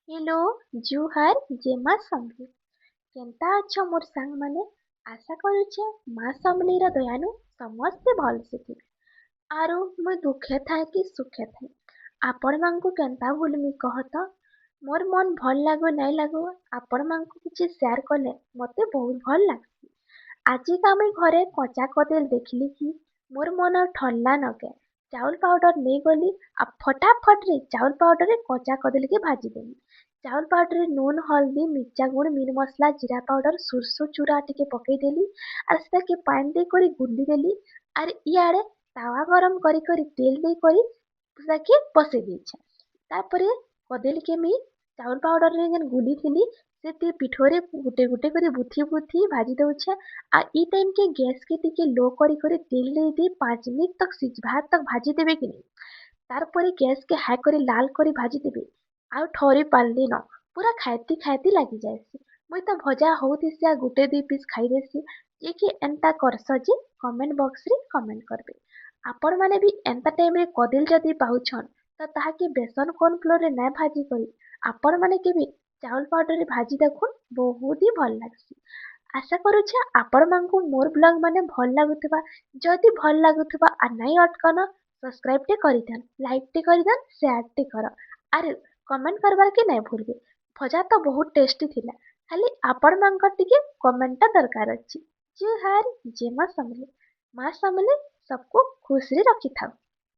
Hello जुहार जेमा समली केनता अଛ मोर सांग माने आशा करूछे माँ समलीर दयानु समस्ते भलसे थिबे आरो मुई दुखे थाए कि सुखे थाए आपण मानकु केनता भूलमी कहत मोर मन भल लागो नाइ लागो आपण मानकु किछि शेयर कले मते बहुत भल लागसी ଆଜି ଆମେ ଘରେ କଞ୍ଚା କଦଳୀ ଦେଖିଲି କି ମୋର ମନ ଠଲ୍ଲା ନକେ ଚାଉଳ ପାଉଡର ନେଇଗଲି ଆଉ ଫଟାଫଟରେ ଚାଉଳ ପାଉଡରରେ କଞ୍ଚା କଦଳୀକେ ଭାଜିଦେଲି ଚାଉଳ ପାଉଡରରେ ନୁନ ହଳଦୀ ମିର୍ଚା ଗୁଣ୍ଡ ମିଟ୍ ମସଲା ଜିରା ପାଉଡର ସୋରିଷ ଚୂରା ଟିକେ ପକେଇଦେଲି আর সেটাকে পানি দিয়ে করে গুলি দেলি আর ইয়াড়ে তাওয়া গরম করে করে তেল দিয়ে করে সেটাকে বসে দিয়েছে তারপরে কদলীকে আমি চাউল পাউডରରେ ଯେନ୍ ଗୁଲିଥିଲି ସେ ପିଠୋରେ ଗୁଟେ ଗୁଟେ କରି ବୁଥି ବୁଥି ଭାଜି ଦଉଛେ ଆଉ ଇ ଟାଇମ୍ के गैस के ଟିକେ लो କରି କରି तेल दे दी 5 मिनट तक सिझबार तक भाजी देबे कि नहीं तारपरे गैस के हाई କରି ଲାଲ କରି ଭାଜି ଦେବେ ଆଉ ଠରି ପାରିଲି ନ ପୁରା ଖାଇତି ଖାଇତି ଲାଗି ଯାଏସି ମୁଇଁ ତ ଭଜା ହଉଥିସି ଆଉ ଗୁଟେ ଦୁଇ ପିସ୍ ଖାଇଦେସି ଯେ କି ଏନ୍ତା କରସ ଯେ କମେଣ୍ଟ ବକ୍ସରେ କମେଣ୍ଟ करबे ଆପଣ ମାନେ ବି ଏନ୍ତା ଟାଇମରେ କଦଳୀ ଯଦି ପାଉଛନ୍ ତ ତାହାକେ ବେସନ କର୍ଣ୍ଣଫ୍ଲୋରରେ ନାଇଁ ଭାଜି କରି ଆପଣ ମାନେ କେବେ ଚାଉଳ ପାଉଡରରେ ଭାଜି ଦେଖୁନ୍ ବହୁତ ହି ଭଲ ଲାଗସି ଆଶା କରୁଛେ ଆପଣ ମାନଙ୍କୁ ମୋର ବ୍ଲଗ ମାନେ ଭଲ ଲାଗୁଥିବା ଯଦି ଭଲ ଲାଗୁଥିବା আর ନାଇଁ ଅଟକନ ସବସ୍କ୍ରାଇବ ଟେ କରିଦିଅନ୍ ଲାଇକ୍ ଟେ କରିଦିଅନ୍ ସେୟାର ଟେ କର ଆରେ କମେଣ୍ଟ करबार के ନାଇଁ ଭୁଲବେ ଭଜା ତ ବହୁତ ଟେଷ୍ଟି ଥିଲା ଖାଲି ଆପଣ ମାନଙ୍କର ଟିକେ କମେଣ୍ଟଟା ଦରକାର ଅଛି ଜୁହାର ଜୟ ମା ସମଲେଇ ମା ସମଲେଇ सबको खुश ରେ ରଖିଥାଉ।